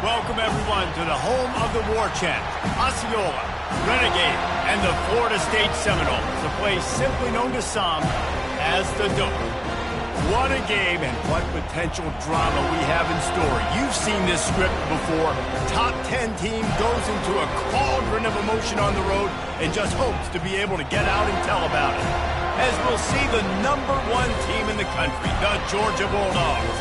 Welcome, everyone, to the home of the War Chant, Osceola, Renegade, and the Florida State Seminoles, a place simply known to some as the Dome. What a game and what potential drama we have in store. You've seen this script before. Top 10 team goes into a cauldron of emotion on the road and just hopes to be able to get out and tell about it. As we'll see the #1 team in the country, the Georgia Bulldogs,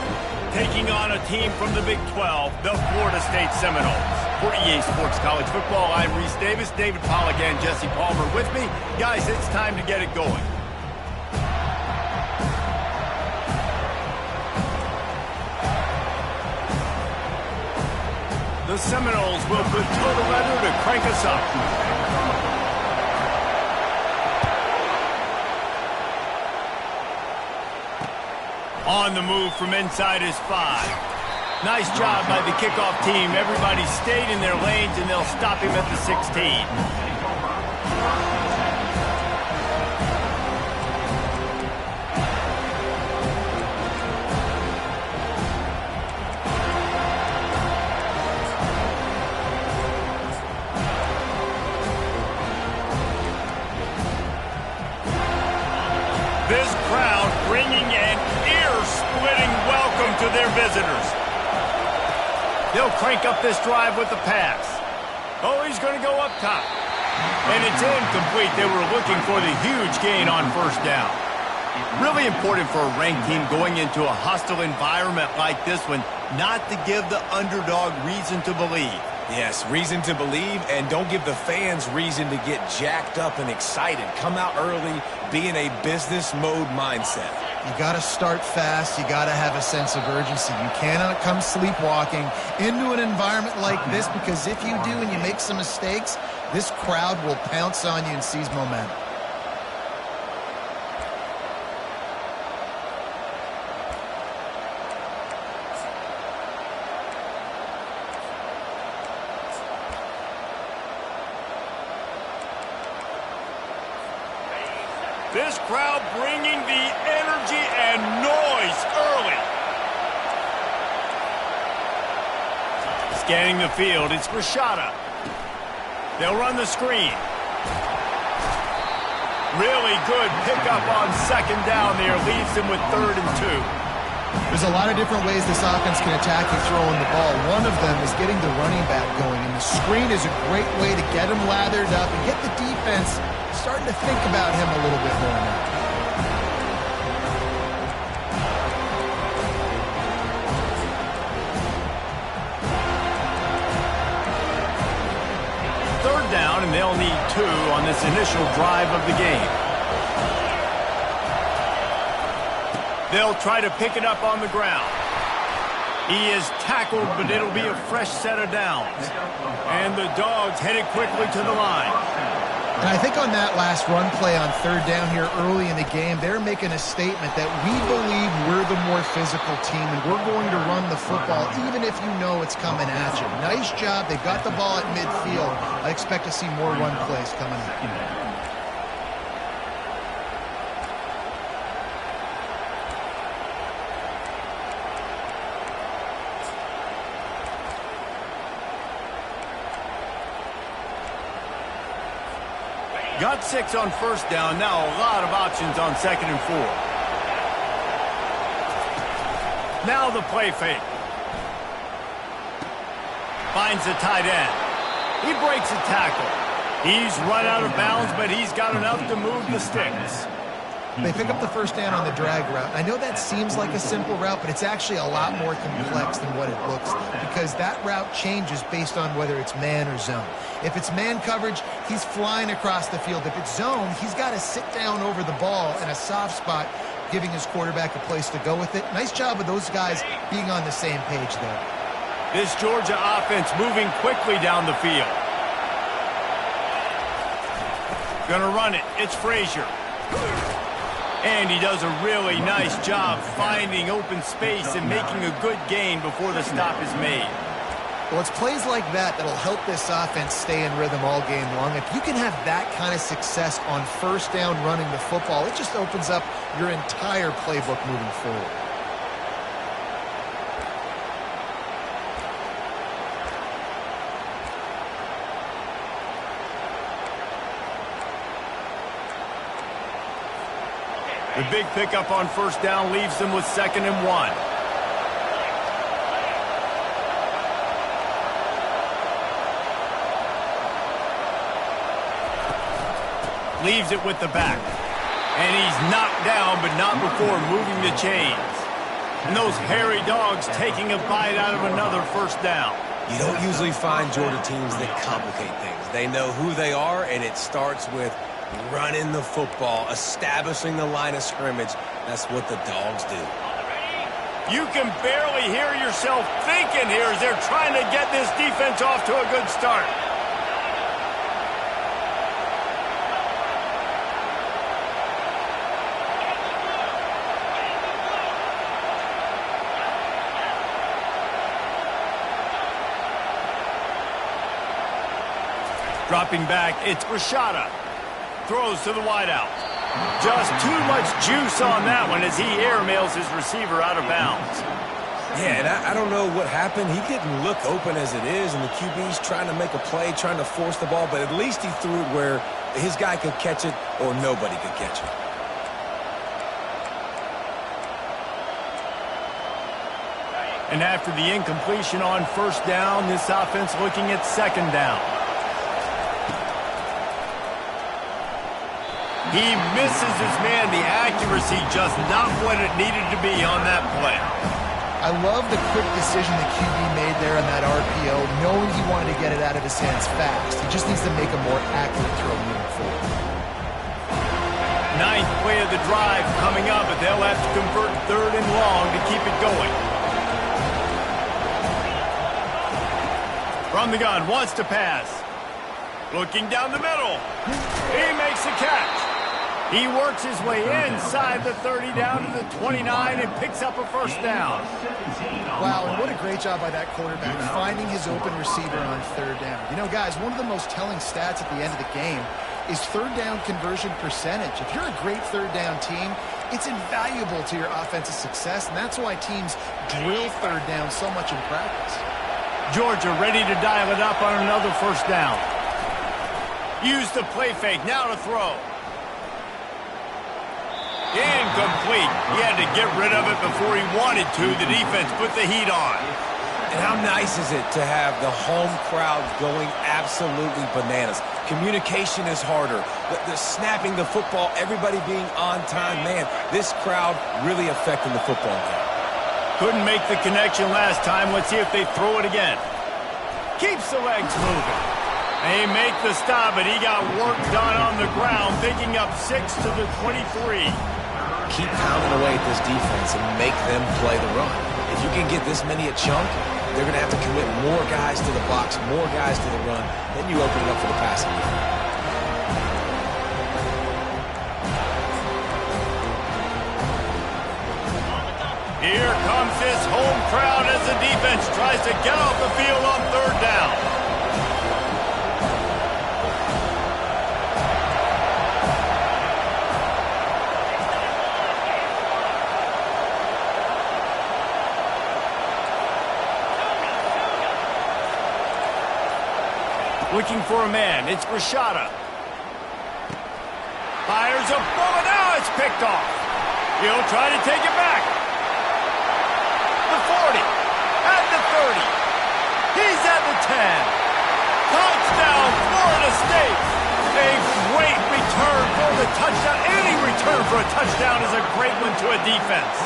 taking on a team from the Big 12, the Florida State Seminoles. For EA Sports College Football, I'm Reese Davis, David Pollack, and Jesse Palmer with me. Guys, it's time to get it going. The Seminoles will put toe to leather to crank us up. On the move from inside his 5. Nice job by the kickoff team. Everybody stayed in their lanes, and they'll stop him at the 16. This crowd bringing an ear-splitting welcome to their visitors. They'll crank up this drive with the pass. Oh, he's going to go up top. And it's incomplete. They were looking for the huge gain on first down. Really important for a ranked team going into a hostile environment like this one, not to give the underdog reason to believe. Yes, reason to believe, and don't give the fans reason to get jacked up and excited. Come out early, be in a business mode mindset. You got to start fast. You got to have a sense of urgency. You cannot come sleepwalking into an environment like this, because if you do and you make some mistakes, this crowd will pounce on you and seize momentum. This crowd bringing the energy and noise early. Scanning the field, it's Rashada. They'll run the screen. Really good pickup on second down there. Leaves them with 3rd and 2. There's a lot of different ways this offense can attack you throwing the ball. One of them is getting the running back going, and the screen is a great way to get him lathered up and get the defense starting to think about him a little bit more now. Third down, and they'll need 2 on this initial drive of the game. They'll try to pick it up on the ground. He is tackled, but it'll be a fresh set of downs. And the Dogs headed quickly to the line. And I think on that last run play on third down here early in the game, they're making a statement that we believe we're the more physical team, and we're going to run the football even if you know it's coming at you. Nice job. They've got the ball at midfield. I expect to see more run plays coming up. Got 6 on first down. Now a lot of options on 2nd and 4. Now the play fake. Finds the tight end. He breaks a tackle. He's run out of bounds, but he's got enough to move the sticks. They pick up the first down on the drag route. I know that seems like a simple route, but it's actually a lot more complex than what it looks, because that route changes based on whether it's man or zone. If it's man coverage, he's flying across the field. If it's zone, he's got to sit down over the ball in a soft spot, giving his quarterback a place to go with it. Nice job of those guys being on the same page there. This Georgia offense moving quickly down the field. Gonna run it. It's Frazier. And he does a really nice job finding open space and making a good gain before the stop is made. Well, it's plays like that that'll help this offense stay in rhythm all game long. If you can have that kind of success on first down running the football, it just opens up your entire playbook moving forward. The big pickup on first down leaves them with 2nd and 1. Leaves it with the back. And he's knocked down, but not before moving the chains. And those hairy dogs taking a bite out of another first down. You don't usually find Georgia teams that complicate things. They know who they are, and it starts with running the football, establishing the line of scrimmage. That's what the dogs do. You can barely hear yourself thinking here as they're trying to get this defense off to a good start. Dropping back, it's Rashada. Throws to the wideout. Just too much juice on that one as he airmails his receiver out of bounds. Yeah, and I don't know what happened. He didn't look open as it is, and the QB's trying to make a play, trying to force the ball, but at least he threw it where his guy could catch it or nobody could catch it. And after the incompletion on first down, this offense looking at 2nd down. He misses his man. The accuracy just not what it needed to be on that play. I love the quick decision the QB made there on that RPO, knowing he wanted to get it out of his hands fast. He just needs to make a more accurate throw moving forward. 9th play of the drive coming up, but they'll have to convert 3rd and long to keep it going. From the gun, wants to pass. Looking down the middle. He makes a catch. He works his way inside the 30 down to the 29 and picks up a first down. Wow, and what a great job by that quarterback, finding his open receiver on 3rd down. You know, guys, one of the most telling stats at the end of the game is 3rd down conversion percentage. If you're a great 3rd down team, it's invaluable to your offensive success, and that's why teams drill 3rd down so much in practice. Georgia ready to dial it up on another first down. Use the play fake, now to throw. Incomplete. He had to get rid of it before he wanted to. The defense put the heat on. And how nice is it to have the home crowd going absolutely bananas? Communication is harder. The snapping the football, everybody being on time. Man, this crowd really affecting the football game. Couldn't make the connection last time. Let's see if they throw it again. Keeps the legs moving. They make the stop, but he got work done on the ground, picking up 6 to the 23. Keep pounding away at this defense and make them play the run. If you can get this many a chunk, they're going to have to commit more guys to the box, more guys to the run. Then you open it up for the passing game. Here comes this home crowd as the defense tries to get off the field on 3rd down. Looking for a man. It's Rashada. Fires a bullet. Now it's picked off. He'll try to take it back. The 40. At the 30. He's at the 10. Touchdown, Florida State. A great return for the touchdown. Any return for a touchdown is a great one to a defense.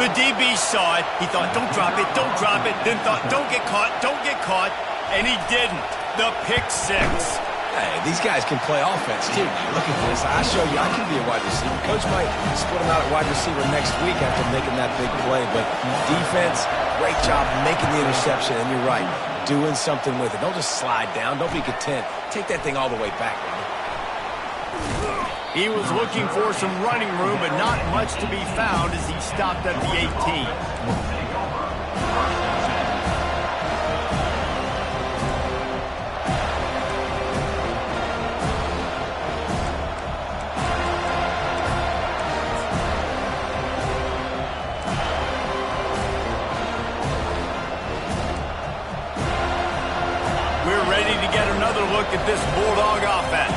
The DB saw it. He thought, don't drop it, don't drop it. Then thought, don't get caught, don't get caught. And he didn't. The pick 6. Hey, these guys can play offense, too. Look at this. I show you I can be a wide receiver. Coach might split him out at wide receiver next week after making that big play. But defense, great job making the interception. And you're right, doing something with it. Don't just slide down. Don't be content. Take that thing all the way back, man. He was looking for some running room, but not much to be found as he stopped at the 18. We're ready to get another look at this Bulldog offense.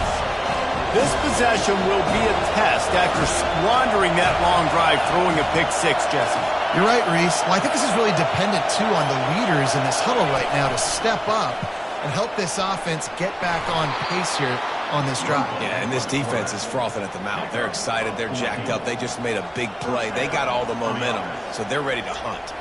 This possession will be a test after squandering that long drive throwing a pick six, Jesse. You're right, Reese. Well, I think this is really dependent, too, on the leaders in this huddle right now to step up and help this offense get back on pace here on this drive. Yeah, and this defense is frothing at the mouth. They're excited. They're jacked up. They just made a big play. They got all the momentum, so they're ready to hunt.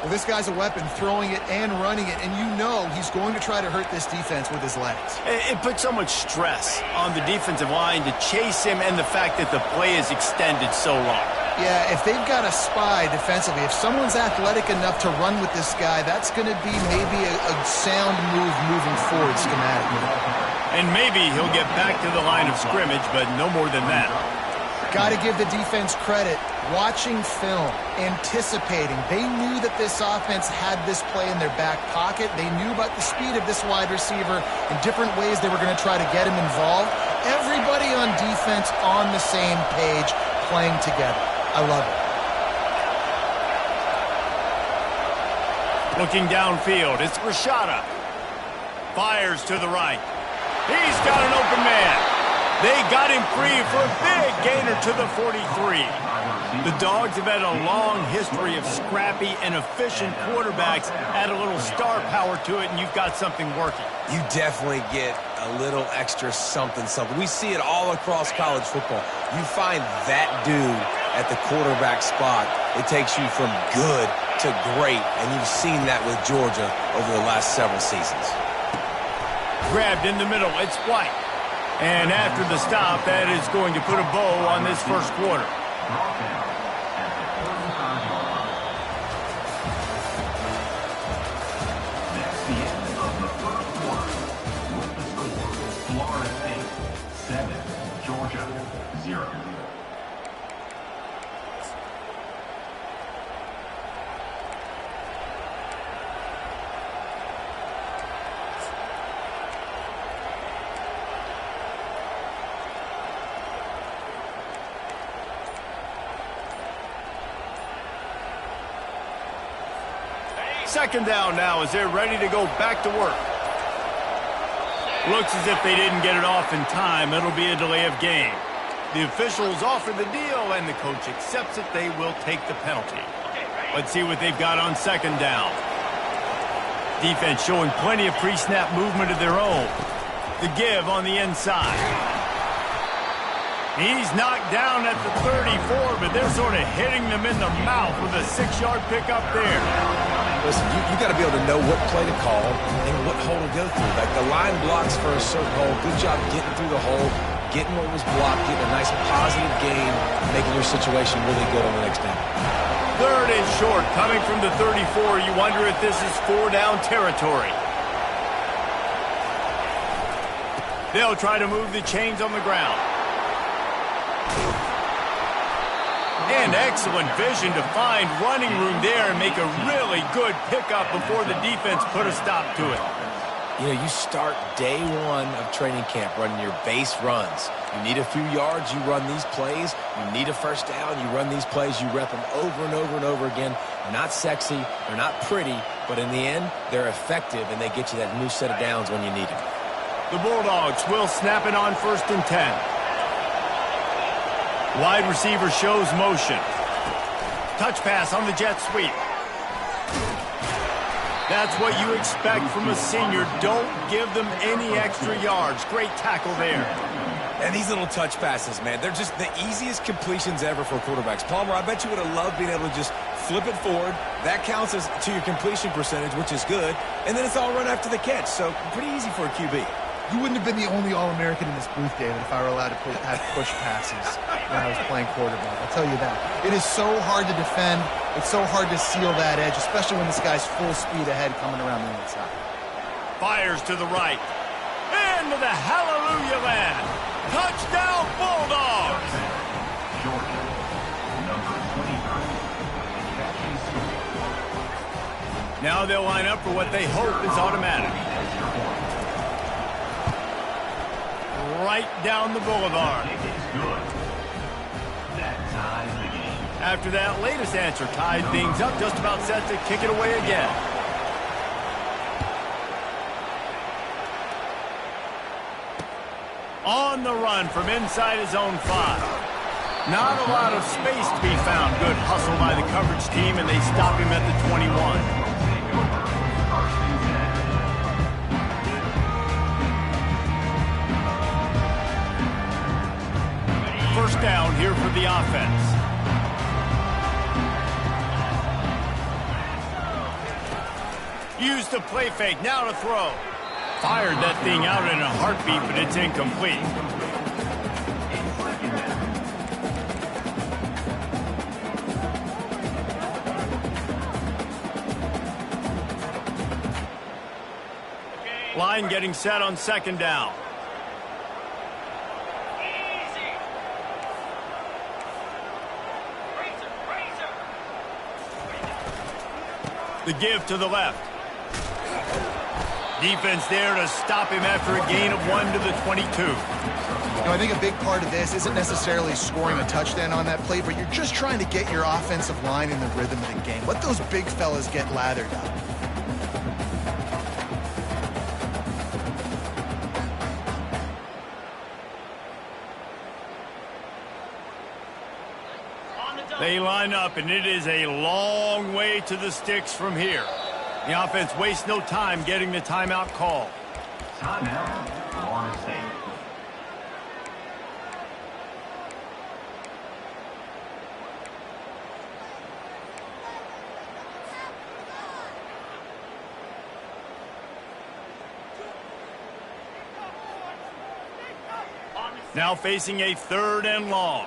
Well, this guy's a weapon, throwing it and running it, and you know he's going to try to hurt this defense with his legs. It puts so much stress on the defensive line to chase him and the fact that the play is extended so long. Yeah, if they've got a spy defensively, if someone's athletic enough to run with this guy, that's going to be maybe a sound move moving forward schematically. And maybe he'll get back to the line of scrimmage, but no more than that. Got to give the defense credit. Watching film, anticipating. They knew that this offense had this play in their back pocket. They knew about the speed of this wide receiver and different ways they were going to try to get him involved. Everybody on defense on the same page, playing together. I love it. Looking downfield, it's Rashada. Fires to the right. He's got an open man. They got him free for a big gainer to the 43. The Dogs have had a long history of scrappy and efficient quarterbacks. Add a little star power to it, and you've got something working. You definitely get a little extra something. We see it all across college football. You find that dude at the quarterback spot, it takes you from good to great, and you've seen that with Georgia over the last several seasons. Grabbed in the middle, it's White. And after the stop, that is going to put a bow on this first quarter. Florida State 7, Georgia 0. Second down now as they're ready to go back to work. Looks as if they didn't get it off in time. It'll be a delay of game. The officials offer the deal, and the coach accepts it. They will take the penalty. Let's see what they've got on second down. Defense showing plenty of pre-snap movement of their own. The give on the inside. He's knocked down at the 34, but they're sort of hitting them in the mouth with a 6-yard pickup there. Listen, you got to be able to know what play to call and what hole to go through. Like the line blocks for a certain hole. Good job getting through the hole, getting what was blocked, getting a nice positive gain, making your situation really good on the next down. Third and short, coming from the 34. You wonder if this is 4-down territory. They'll try to move the chains on the ground. And excellent vision to find running room there and make a really good pickup before the defense put a stop to it. You know, you start day one of training camp running your base runs. You need a few yards, you run these plays. You need a first down, you run these plays. You rep them over and over and over again. Not sexy, they're not pretty, but in the end, they're effective, and they get you that new set of downs when you need them. The Bulldogs will snap it on 1st and 10. Wide receiver shows motion. Touch pass on the jet sweep. That's what you expect from a senior. Don't give them any extra yards. Great tackle there. And these little touch passes, man, they're just the easiest completions ever for quarterbacks. Palmer, I bet you would have loved being able to just flip it forward. That counts as to your completion percentage, which is good. And then it's all run after the catch. So pretty easy for a QB. You wouldn't have been the only All-American in this booth, David, if I were allowed to have push passes when I was playing quarterback. I'll tell you that. It is so hard to defend. It's so hard to seal that edge, especially when this guy's full speed ahead coming around the inside. Fires to the right. Into the hallelujah land. Touchdown, Bulldogs! Georgia, number 23. Now they'll line up for what they hope is automatic. Right down the boulevard. After that latest answer tied things up, just about set to kick it away again. On the run from inside his own 5. Not a lot of space to be found. Good hustle by the coverage team, and they stop him at the 21. First down here for the offense. Use the play fake, now to throw. Fired that thing out in a heartbeat, but it's incomplete. Line getting set on second down. The give to the left. Defense there to stop him after a gain of 1 to the 22. You know, I think a big part of this isn't necessarily scoring a touchdown on that play, but you're just trying to get your offensive line in the rhythm of the game. Let those big fellas get lathered up. They line up, and it is a long way to the sticks from here. The offense wastes no time getting the timeout call. Timeout, Florida State. Now facing a 3rd and long.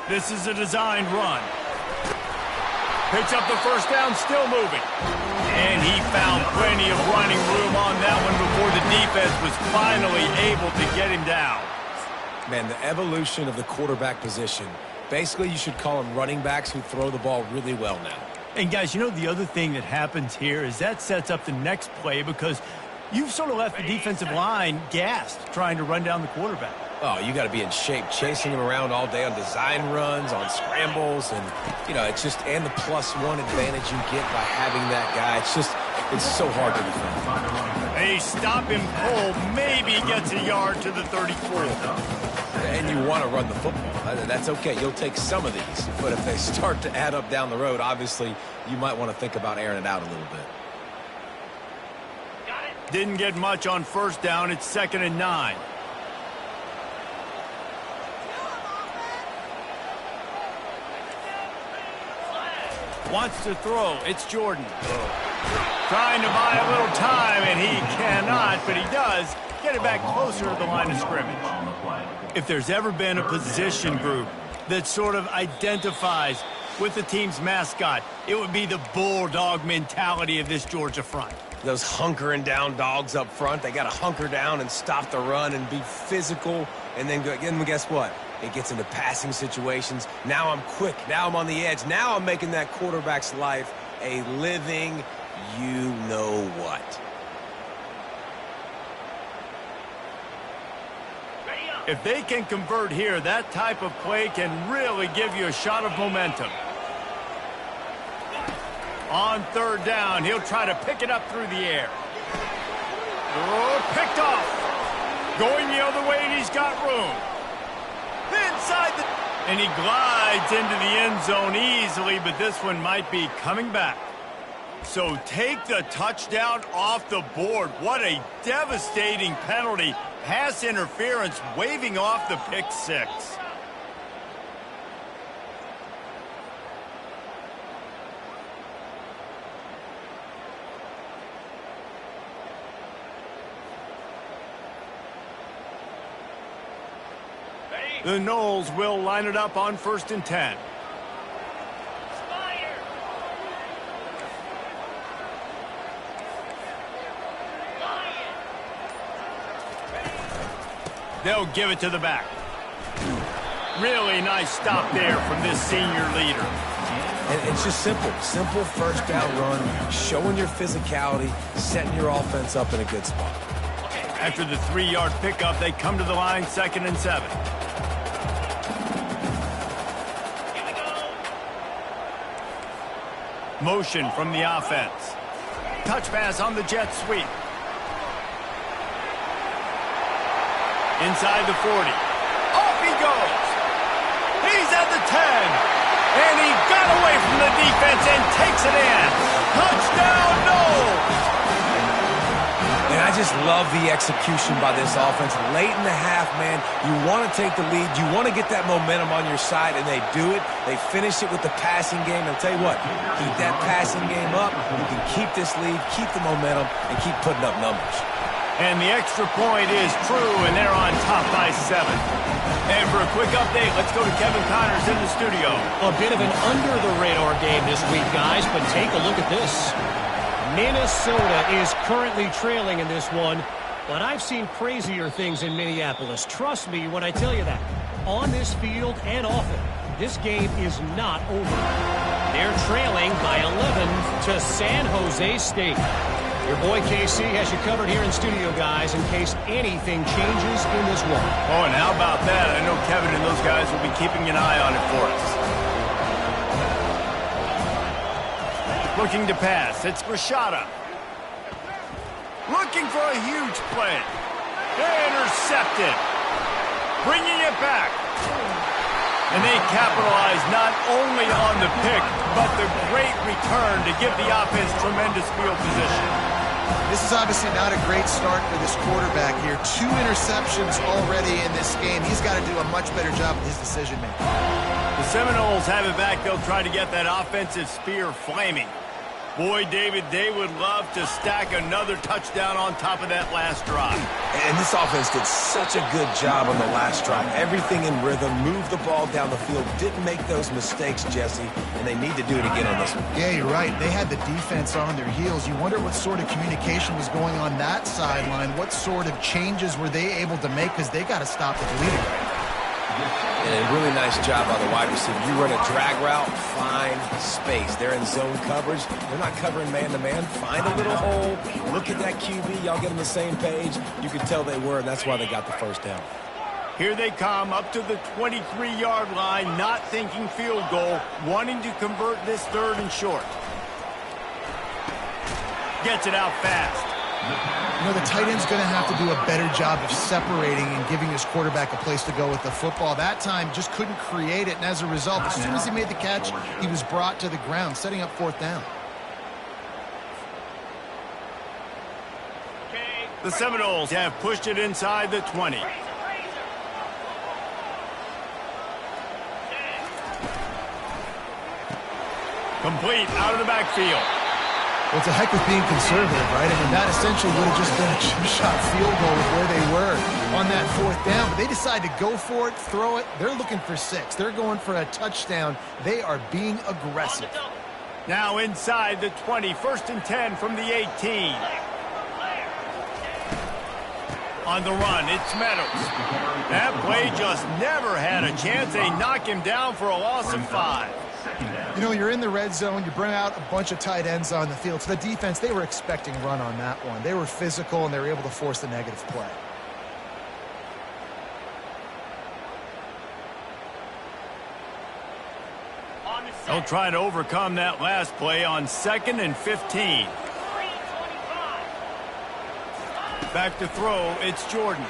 This is a designed run. Picks up the first down, still moving. And he found plenty of running room on that one before the defense was finally able to get him down. Man, the evolution of the quarterback position. Basically, you should call them running backs who throw the ball really well now. And guys, you know the other thing that happens here is that sets up the next play because you've sort of left the defensive line gassed trying to run down the quarterback. Oh, you got to be in shape, chasing him around all day on design runs, on scrambles, and, you know, it's just, and the +1 advantage you get by having that guy. It's so hard to defend. They stop him cold, maybe gets a yard to the 34. And you want to run the football. That's okay. You'll take some of these. But if they start to add up down the road, obviously, you might want to think about airing it out a little bit. Didn't get much on first down. It's 2nd and 9. Wants to throw. It's Jordan. Trying to buy a little time, and he cannot, but he does get it back closer to the line of scrimmage. If there's ever been a position group that sort of identifies with the team's mascot, it would be the bulldog mentality of this Georgia front. Those hunkering down dogs up front, they got to hunker down and stop the run and be physical, and then guess what? It gets into passing situations. Now I'm quick. Now I'm on the edge. Now I'm making that quarterback's life a living you-know-what. If they can convert here, that type of play can really give you a shot of momentum. On 3rd down, he'll try to pick it up through the air. Oh, picked off. Going the other way, and he's got room. Inside the... And he glides into the end zone easily, but this one might be coming back. So take the touchdown off the board. What a devastating penalty. Pass interference, waving off the pick 6. The Noles will line it up on 1st and 10. They'll give it to the back. Really nice stop there from this senior leader. And it's just simple. Simple first down run, showing your physicality, setting your offense up in a good spot. After the 3-yard pickup, they come to the line 2nd and 7. Motion from the offense. Touch pass on the jet sweep. Inside the 40. Off he goes. He's at the 10. And he got away from the defense and takes it in. Touchdown, Knowles. And I just love the execution by this offense. Late in the half, man, you want to take the lead. You want to get that momentum on your side, and they do it. They finish it with the passing game. And I'll tell you what, keep that passing game up. You can keep this lead, keep the momentum, and keep putting up numbers. And the extra point is true, and they're on top by 7. And for a quick update, let's go to Kevin Connors in the studio. A bit of an under-the-radar game this week, guys, but take a look at this. Minnesota is currently trailing in this one, but I've seen crazier things in Minneapolis. Trust me when I tell you that. On this field and off it, this game is not over. They're trailing by 11 to San Jose State. Your boy KC has you covered here in studio, guys, in case anything changes in this one. Oh, and how about that? I know Kevin and those guys will be keeping an eye on it for us. Looking to pass. It's Rashada. Looking for a huge play. Intercepted. Bringing it back. And they capitalize not only on the pick, but the great return to give the offense tremendous field position. This is obviously not a great start for this quarterback here. 2 interceptions already in this game. He's got to do a much better job with his decision-making. The Seminoles have it back. They'll try to get that offensive spear flaming. Boy, David, they would love to stack another touchdown on top of that last drive. And this offense did such a good job on the last drive. Everything in rhythm, moved the ball down the field, didn't make those mistakes, Jesse, and they need to do it again on this one. Yeah, you're right. They had the defense on their heels. You wonder what sort of communication was going on that sideline. What sort of changes were they able to make, because they got to stop the bleeding. And a really nice job by the wide receiver. You run a drag route, find space. They're in zone coverage. They're not covering man-to-man. Find a little hole. Look at that QB. Y'all get on the same page. You can tell they were, and that's why they got the first down. Here they come up to the 23-yard line, not thinking field goal, wanting to convert this 3rd and short. Gets it out fast. You know, the tight end's going to have to do a better job of separating and giving his quarterback a place to go with the football. That time just couldn't create it, and as a result, as soon as he made the catch, he was brought to the ground, setting up 4th down. The Seminoles have pushed it inside the 20. Complete out of the backfield. Well, it's a heck of being conservative, right? I mean, that essentially would have just been a two-shot field goal with where they were on that 4th down. But they decide to go for it, throw it. They're looking for 6. They're going for a touchdown. They are being aggressive. Now inside the 20, 1st and 10 from the 18. On the run, it's Meadows. That play just never had a chance. They knock him down for a loss of 5. You know, you're in the red zone. You bring out a bunch of tight ends on the field. So the defense, they were expecting run on that one. They were physical, and they were able to force the negative play. They'll try to overcome that last play on 2nd and 15. Back to throw, it's Jordan.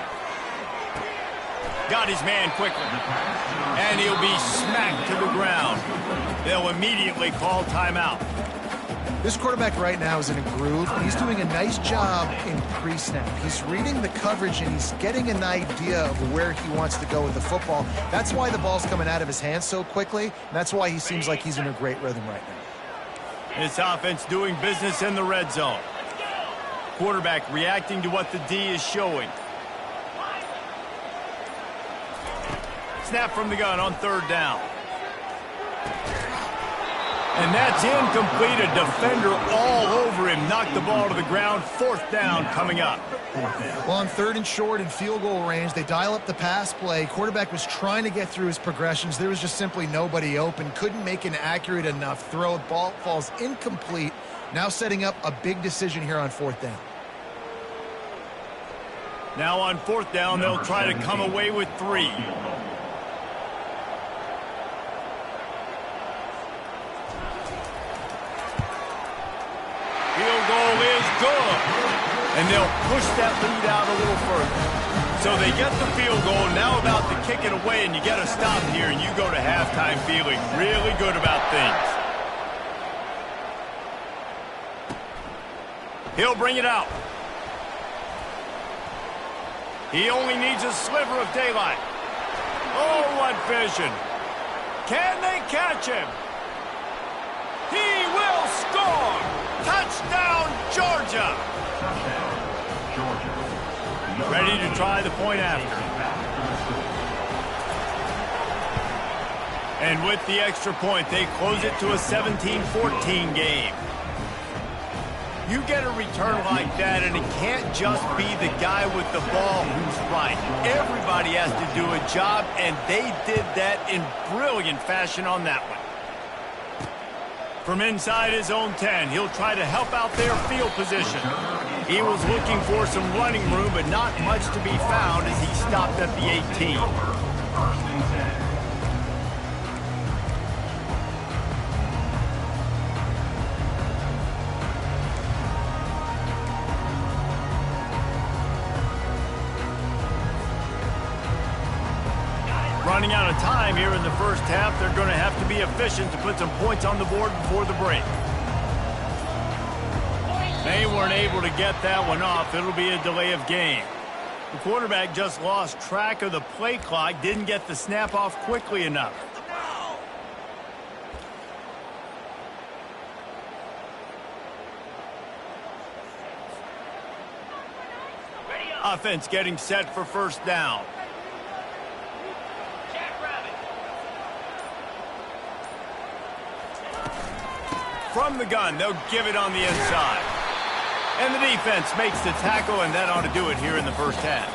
Got his man quickly. And he'll be smacked to the ground. They'll immediately call timeout. This quarterback right now is in a groove. He's doing a nice job in pre-snap. He's reading the coverage, and he's getting an idea of where he wants to go with the football. That's why the ball's coming out of his hands so quickly, and that's why he seems like he's in a great rhythm right now. This offense doing business in the red zone. Quarterback reacting to what the D is showing. Snap from the gun on 3rd down. And that's incomplete. A defender all over him. Knocked the ball to the ground. 4th down coming up. Well, on 3rd and short in field goal range, they dial up the pass play. Quarterback was trying to get through his progressions. There was just simply nobody open. Couldn't make an accurate enough throw. Ball falls incomplete. Now setting up a big decision here on 4th down. Now on 4th down, they'll try to come away with 3. good. And they'll push that lead out a little further. So they get the field goal, now about to kick it away, and you get a stop here, and you go to halftime feeling really good about things. He'll bring it out. He only needs a sliver of daylight. Oh, what vision. Can they catch him? He will score! Touchdown, Georgia! Ready to try the point after. And with the extra point, they close it to a 17-14 game. You get a return like that, and it can't just be the guy with the ball who's right. Everybody has to do a job, and they did that in brilliant fashion on that one. From inside his own 10, he'll try to help out their field position. He was looking for some running room, but not much to be found as he stopped at the 18. Running out of time here in the first half, they're going to have to be efficient to put some points on the board before the break. They weren't able to get that one off. It'll be a delay of game. The quarterback just lost track of the play clock, didn't get the snap off quickly enough. Offense getting set for first down. From the gun, they'll give it on the inside. And the defense makes the tackle, and that ought to do it here in the first half.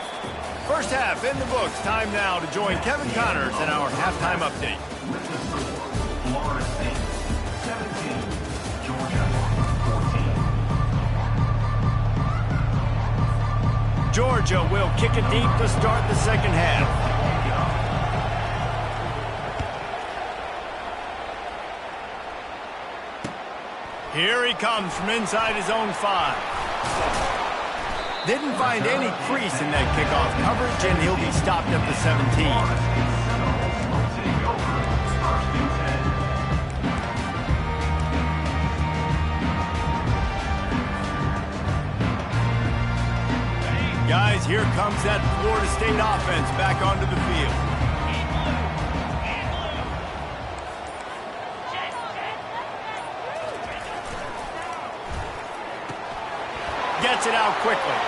First half in the books. Time now to join Kevin Connors in our halftime update. Florida State 17, Georgia 14. Georgia will kick it deep to start the second half. Here he comes from inside his own 5. Didn't find any crease in that kickoff coverage, and he'll be stopped at the 17. Guys, here comes that Florida State offense back onto the field. Gets it out quickly.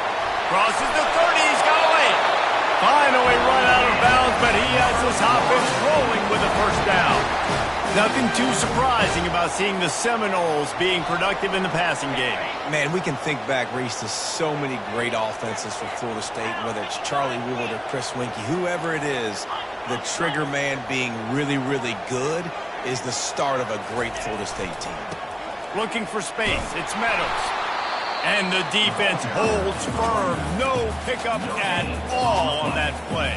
Crosses the 30. He's got away. Finally run out of bounds, but he has this offense rolling with a first down. Nothing too surprising about seeing the Seminoles being productive in the passing game. Man, we can think back, Reese, to so many great offenses for Florida State, whether it's Charlie Wood or Chris Winkie, whoever it is, the trigger man being really, really good is the start of a great Florida State team. Looking for space. It's Meadows. And the defense holds firm. No pickup at all on that play.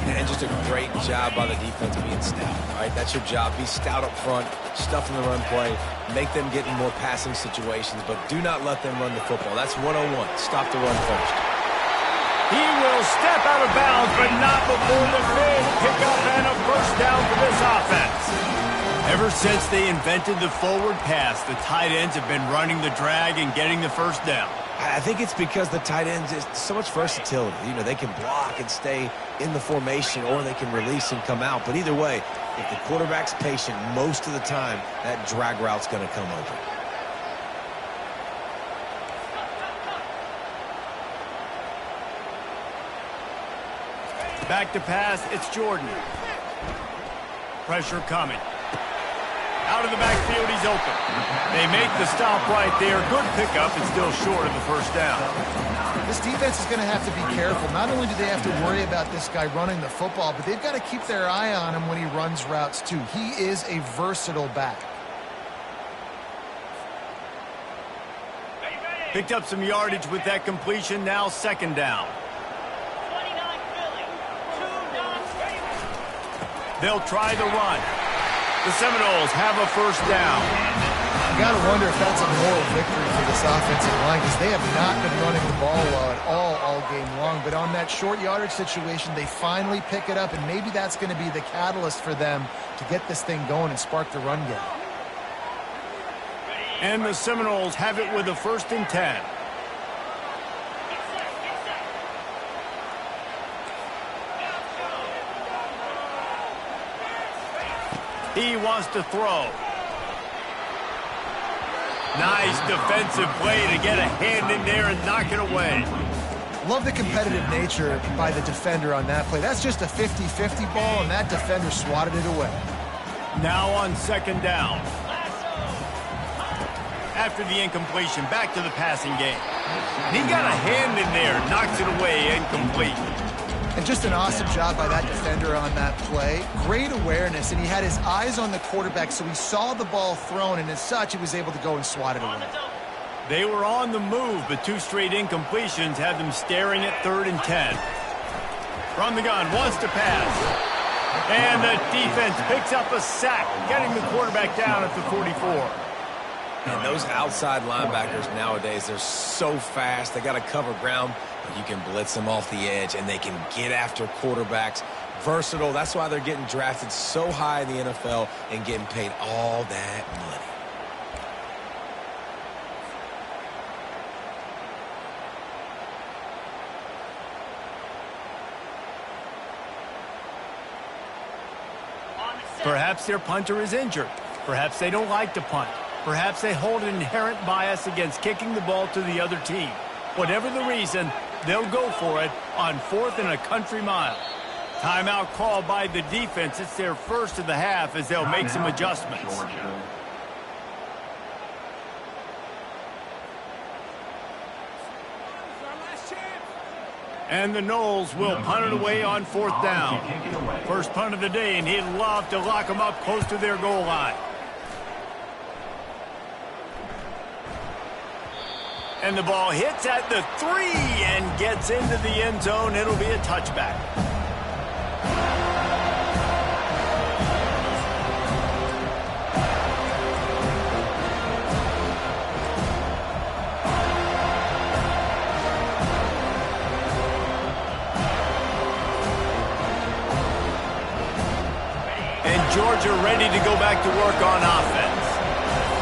And just a great job by the defense being stout, right? That's your job. Be stout up front, stuff in the run play, make them get in more passing situations, but do not let them run the football. That's 101. Stop the run first. He will step out of bounds, but not before the big pickup and a first down for this offense. Ever since they invented the forward pass, the tight ends have been running the drag and getting the first down. I think it's because the tight ends is so much versatility. You know, they can block and stay in the formation, or they can release and come out. But either way, if the quarterback's patient most of the time, that drag route's going to come open. Back to pass, it's Jordan. Pressure coming. Out of the backfield, he's open. They make the stop right there. Good pickup, and still short of the first down. This defense is going to have to be careful. Not only do they have to worry about this guy running the football, but they've got to keep their eye on him when he runs routes, too. He is a versatile back. Picked up some yardage with that completion. Now second down. They'll try the run. The Seminoles have a first down. You got to wonder if that's a moral victory for this offensive line, because they have not been running the ball well at all game long. But on that short yardage situation, they finally pick it up, and maybe that's going to be the catalyst for them to get this thing going and spark the run game. And the Seminoles have it with a 1st and 10. He wants to throw. Nice defensive play to get a hand in there and knock it away. Love the competitive nature by the defender on that play. That's just a 50-50 ball, and that defender swatted it away. Now on 2nd down. After the incompletion, back to the passing game. He got a hand in there, knocks it away, incomplete. And just an awesome job by that defender on that play. Great awareness, and he had his eyes on the quarterback, so he saw the ball thrown, and as such, he was able to go and swat it away. They were on the move, but 2 straight incompletions had them staring at 3rd and 10. From the gun, wants to pass. And the defense picks up a sack, getting the quarterback down at the 44. And those outside linebackers nowadays, they're so fast. They got to cover ground. You can blitz them off the edge, and they can get after quarterbacks. Versatile. That's why they're getting drafted so high in the NFL and getting paid all that money. Perhaps their punter is injured. Perhaps they don't like to punt. Perhaps they hold an inherent bias against kicking the ball to the other team. Whatever the reason, they'll go for it on 4th and a country mile. Timeout called by the defense. It's their first of the half as they'll make some adjustments. And the Noles will punt it away on 4th down. First punt of the day, and he'd love to lock them up close to their goal line. And the ball hits at the 3 and gets into the end zone. It'll be a touchback. And Georgia ready to go back to work on offense.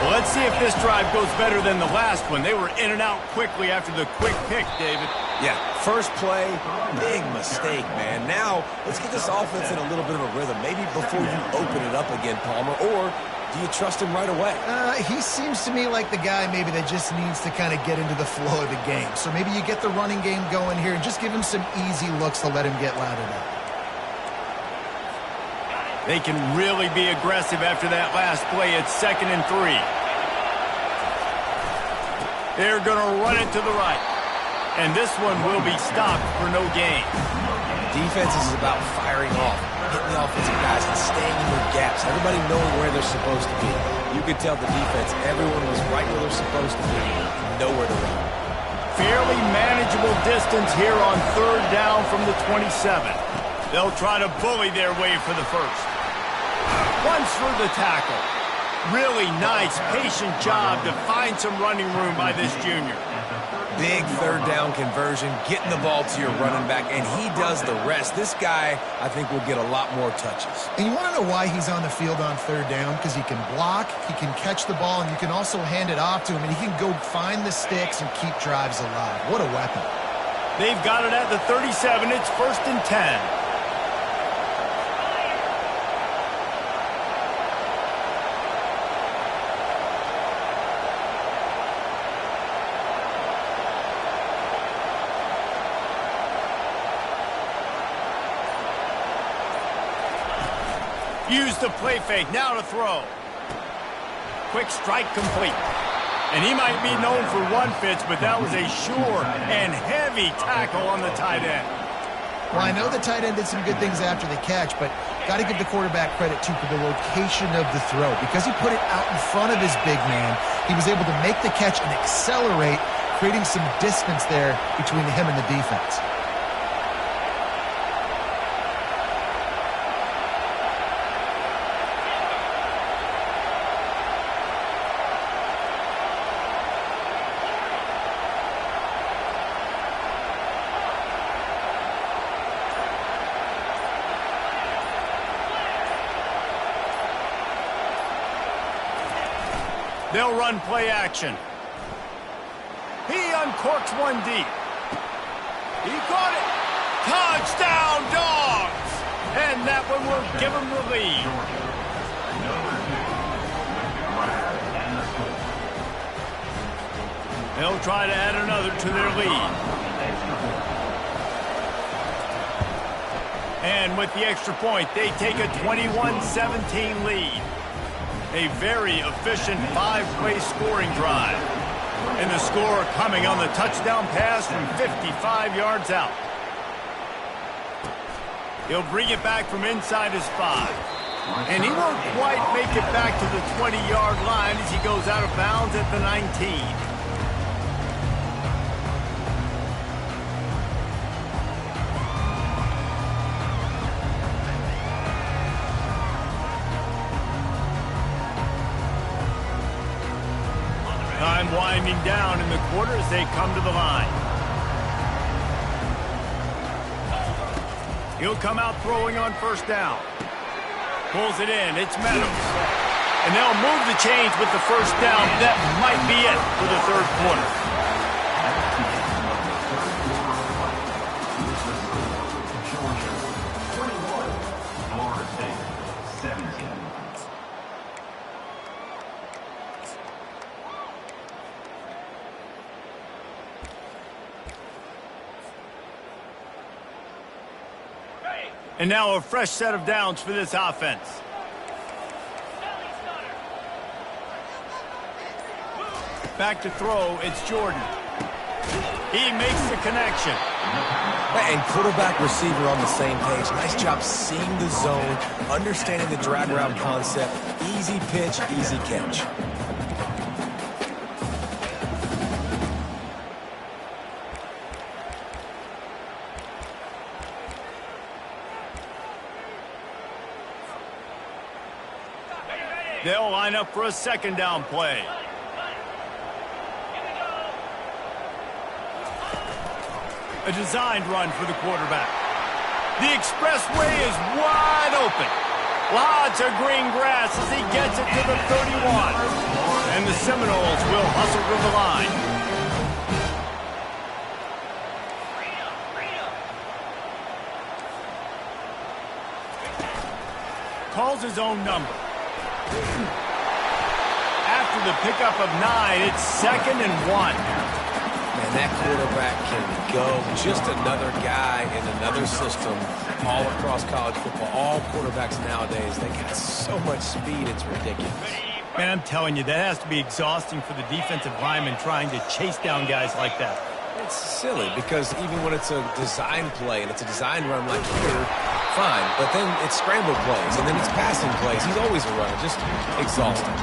Well, let's see if this drive goes better than the last one. They were in and out quickly after the quick pick, David. Yeah, first play, big mistake, man. Now, let's get this offense in a little bit of a rhythm. Maybe before you open it up again, Palmer, or do you trust him right away? He seems to me like the guy maybe that just needs to kind of get into the flow of the game. So maybe you get the running game going here and just give him some easy looks to let him get louder up. They can really be aggressive after that last play. It's 2nd and 3. They're going to run it to the right. And this one will be stopped for no gain. Defense is about firing off, hitting the offensive guys, and staying in their gaps. Everybody knowing where they're supposed to be. You could tell the defense, everyone was right where they're supposed to be, nowhere to run. Fairly manageable distance here on 3rd down from the 27. They'll try to bully their way for the first. Once for the tackle. Really nice, patient job to find some running room by this junior. Big 3rd down conversion, getting the ball to your running back, and he does the rest. This guy, I think, will get a lot more touches. And you want to know why he's on the field on 3rd down? Because he can block, he can catch the ball, and you can also hand it off to him, and he can go find the sticks and keep drives alive. What a weapon. They've got it at the 37. It's 1st and 10. Use the play fake, now to throw. Quick strike complete. And he might be known for one pitch, but that was a sure and heavy tackle on the tight end. Well, I know the tight end did some good things after the catch, but got to give the quarterback credit, too, for the location of the throw. Because he put it out in front of his big man, he was able to make the catch and accelerate, creating some distance there between him and the defense. They'll run play action. He uncorks one deep. He caught it. Touchdown, Dogs! And that one will give them the lead. They'll try to add another to their lead. And with the extra point, they take a 21-17 lead. A very efficient 5-play scoring drive. And the score coming on the touchdown pass from 55 yards out. He'll bring it back from inside his 5. And he won't quite make it back to the 20-yard line as he goes out of bounds at the 19. Time winding down in the quarter as they come to the line. He'll come out throwing on first down. Pulls it in. It's Meadows. And they'll move the chains with the first down. That might be it for the third quarter. And now a fresh set of downs for this offense. Back to throw, it's Jordan. He makes the connection. And quarterback receiver on the same page. Nice job seeing the zone, understanding the drag route concept. Easy pitch, easy catch. They'll line up for a second down play. A designed run for the quarterback. The expressway is wide open. Lots of green grass as he gets it to the 31. And the Seminoles will hustle to the line. Calls his own number. After the pickup of 9, it's 2nd and 1. Man, that quarterback can go. Just another guy in another system all across college football. All quarterbacks nowadays, they got so much speed, it's ridiculous. Man, I'm telling you, that has to be exhausting for the defensive lineman trying to chase down guys like that. It's silly because even when it's a design play and it's a design run like here, fine. But then it's scramble plays and then it's passing plays. He's always a runner, just exhausting.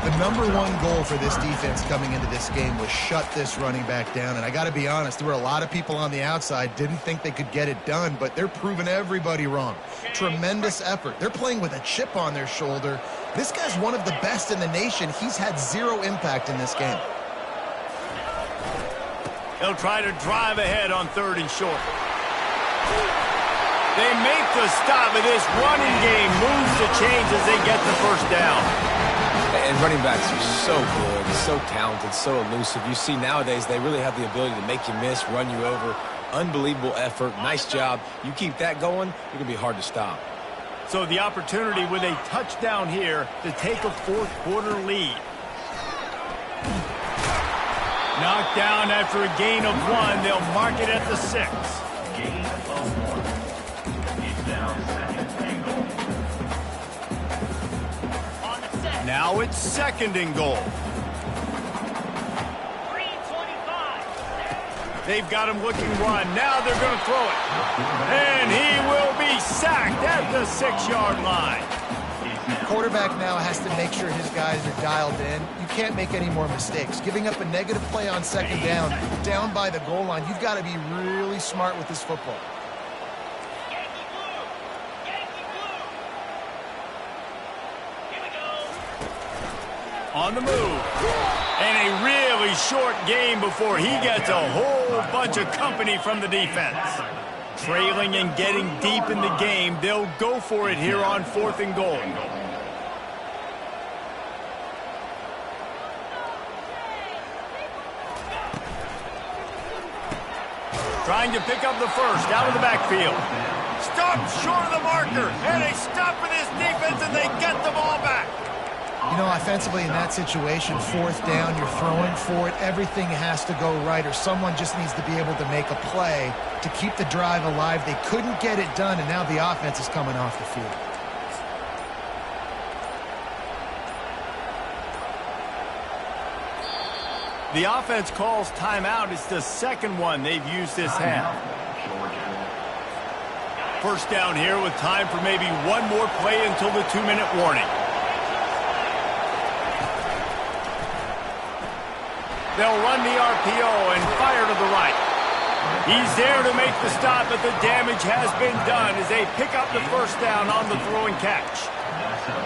The #1 goal for this defense coming into this game was shut this running back down. And I got to be honest, there were a lot of people on the outside didn't think they could get it done, but they're proving everybody wrong. Tremendous effort. They're playing with a chip on their shoulder. This guy's one of the best in the nation. He's had 0 impact in this game. They'll try to drive ahead on 3rd and short. They make the stop of this running game, moves the chains as they get the first down. And running backs are so good, so talented, so elusive. You see nowadays they really have the ability to make you miss, run you over. Unbelievable effort. Nice job. You keep that going, you're going to be hard to stop. So the opportunity with a touchdown here to take a 4th quarter lead. Knocked down after a gain of 1. They'll mark it at the 6. Gain of 1. It's down 2nd and goal. Now it's 2nd and goal. They've got him looking run. Now they're going to throw it. And he will be sacked at the 6-yard line. Quarterback now has to make sure his guys are dialed in. You can't make any more mistakes. Giving up a negative play on 2nd down by the goal line, you've got to be really smart with this football. On the move. And a really short game before he gets a whole bunch of company from the defense. Trailing and getting deep in the game, they'll go for it here on 4th and goal. Trying to pick up the first out of the backfield. Stopped short of the marker, and they stop with his defense, and they get the ball back. You know, offensively in that situation, fourth down, you're throwing for it. Everything has to go right, or someone just needs to be able to make a play to keep the drive alive. They couldn't get it done, and now the offense is coming off the field. The offense calls timeout. It's the second one they've used this half. First down here with time for maybe one more play until the 2-minute warning. They'll run the RPO and fire to the right. He's there to make the stop, but the damage has been done as they pick up the first down on the throw and catch.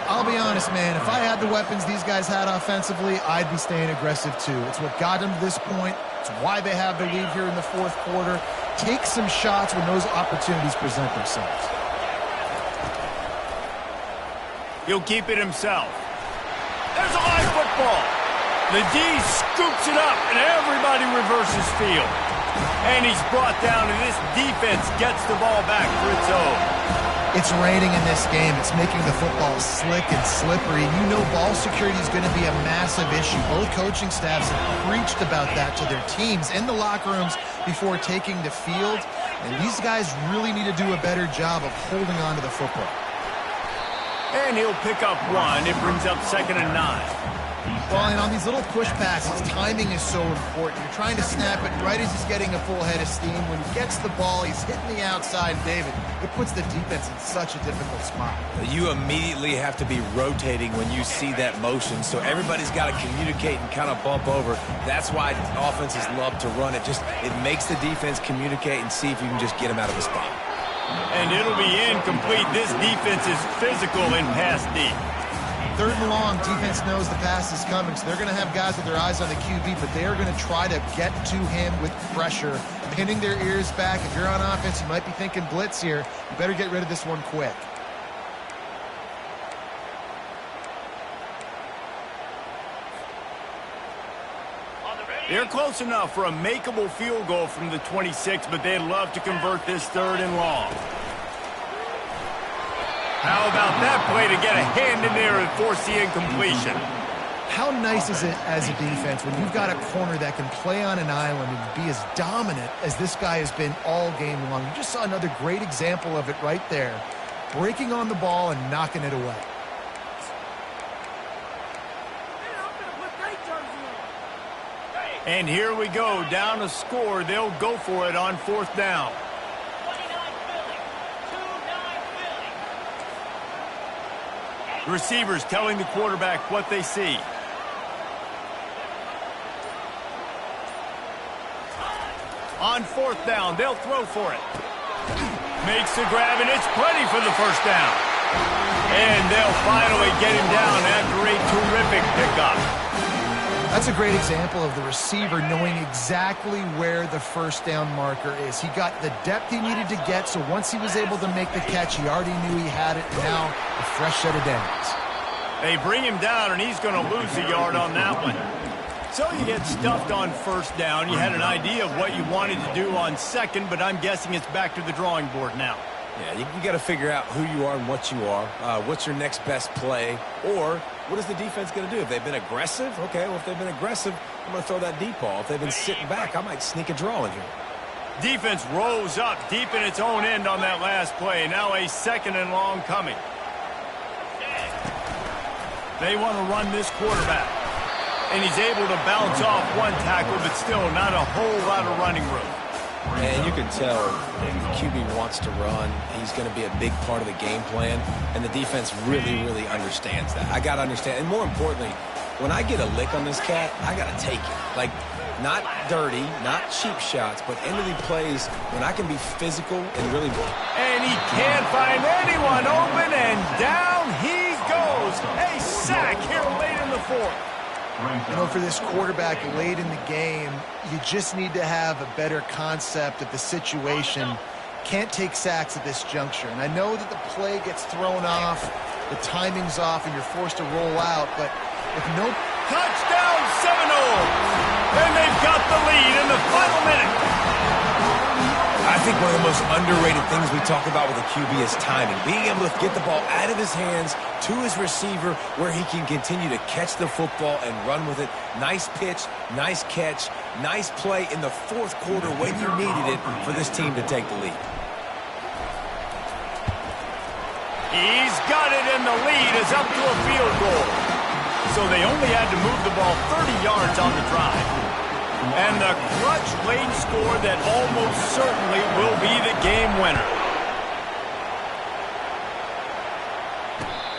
I'll be honest, man. If I had the weapons these guys had offensively, I'd be staying aggressive too. It's what got them to this point. It's why they have the lead here in the fourth quarter. Take some shots when those opportunities present themselves. He'll keep it himself. There's a live football. The D scoops it up, and everybody reverses field. And he's brought down, and this defense gets the ball back for its own. It's raining in this game. It's making the football slick and slippery. You know ball security is going to be a massive issue. Both coaching staffs have preached about that to their teams in the locker rooms before taking the field. And these guys really need to do a better job of holding on to the football. And he'll pick up one. It brings up 2nd and 9. Well, and on these little push passes, timing is so important. You're trying to snap it right as he's getting a full head of steam. When he gets the ball, he's hitting the outside, David. It puts the defense in such a difficult spot. You immediately have to be rotating when you see that motion, so everybody's got to communicate and kind of bump over. That's why offenses love to run it. It makes the defense communicate and see if you can just get them out of the spot. And it'll be incomplete. This defense is physical in pass deep. 3rd and long, defense knows the pass is coming, so they're going to have guys with their eyes on the QB, but they are going to try to get to him with pressure, pinning their ears back. If you're on offense, you might be thinking blitz here. You better get rid of this one quick. They're close enough for a makeable field goal from the 26, but they'd love to convert this 3rd and long. How about that play to get a hand in there and force the incompletion? How nice is it as a defense when you've got a corner that can play on an island and be as dominant as this guy has been all game long? You just saw another great example of it right there. Breaking on the ball and knocking it away. And here we go, down a score. They'll go for it on 4th down. The receivers telling the quarterback what they see. On 4th down, they'll throw for it. Makes the grab, and it's plenty for the first down. And they'll finally get him down after a terrific pickup. That's a great example of the receiver knowing exactly where the first down marker is. He got the depth he needed to get, so once he was able to make the catch, he already knew he had it, and now a fresh set of downs. They bring him down, and he's going to lose a yard on that one. So you get stuffed on 1st down. You had an idea of what you wanted to do on 2nd, but I'm guessing it's back to the drawing board now. Yeah, you got to figure out who you are and what you are. What's your next best play? Or what is the defense going to do? If they've been aggressive, okay, well, if they've been aggressive, I'm going to throw that deep ball. If they've been sitting back, I might sneak a draw in here. Defense rose up deep in its own end on that last play. Now a 2nd and long coming. They want to run this quarterback. And he's able to bounce off one tackle, but still not a whole lot of running room. And you can tell if the QB wants to run, he's going to be a big part of the game plan, and the defense really, really understands that. I got to understand, and more importantly, when I get a lick on this cat, I got to take it. Like, not dirty, not cheap shots, but end of the plays when I can be physical and really... And he can't find anyone open, and down he goes. A sack here late in the 4th. You know, for this quarterback late in the game, you just need to have a better concept of the situation. Can't take sacks at this juncture. And I know that the play gets thrown off, the timing's off, and you're forced to roll out, but with no... Touchdown Seminoles! And they've got the lead in the final minute. I think one of the most underrated things we talk about with a QB is timing. Being able to get the ball out of his hands to his receiver where he can continue to catch the football and run with it. Nice pitch, nice catch, nice play in the fourth quarter when you needed it for this team to take the lead. He's got it, and the lead is up to a field goal. So they only had to move the ball 30 yards on the drive. And the clutch late score that almost certainly will be the game winner.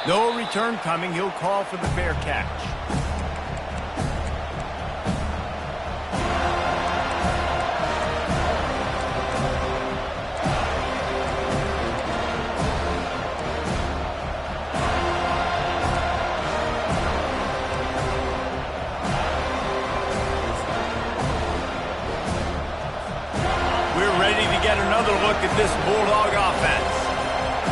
No return coming. He'll call for the fair catch. Get another look at this Bulldog offense.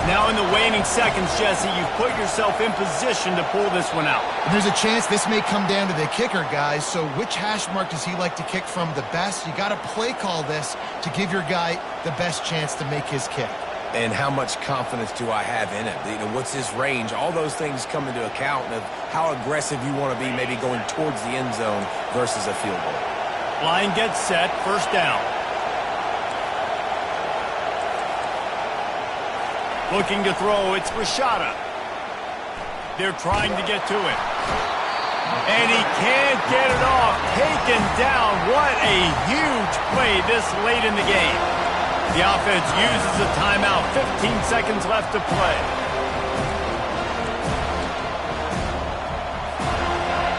Now in the waning seconds, Jesse, you've put yourself in position to pull this one out. And there's a chance this may come down to the kicker, guys. So which hash mark does he like to kick from the best? You got to play call this to give your guy the best chance to make his kick. And how much confidence do I have in it? You know, what's his range? All those things come into account of how aggressive you want to be, maybe going towards the end zone versus a field goal. Line gets set, first down. Looking to throw, it's Rashada. They're trying to get to it. And he can't get it off. Taken down. What a huge play this late in the game. The offense uses a timeout. 15 seconds left to play.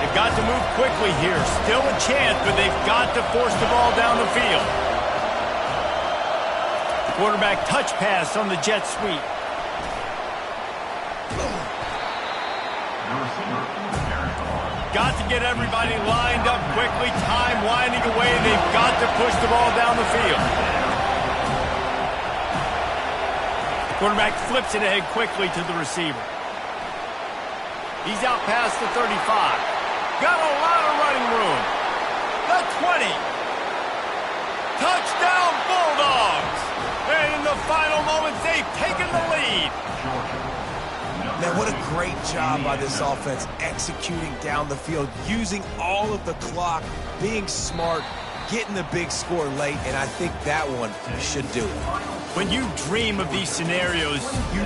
They've got to move quickly here. Still a chance, but they've got to force the ball down the field. Quarterback touch pass on the jet sweep. Got to get everybody lined up quickly. Time winding away. They've got to push the ball down the field. Quarterback flips it ahead quickly to the receiver. He's out past the 35. Got a lot of running room. The 20. Touchdown Bulldogs. And in the final moments, they've taken the lead. Man, what a great job by this offense executing down the field, using all of the clock, being smart, getting the big score late, and I think that one should do it. When you dream of these scenarios, you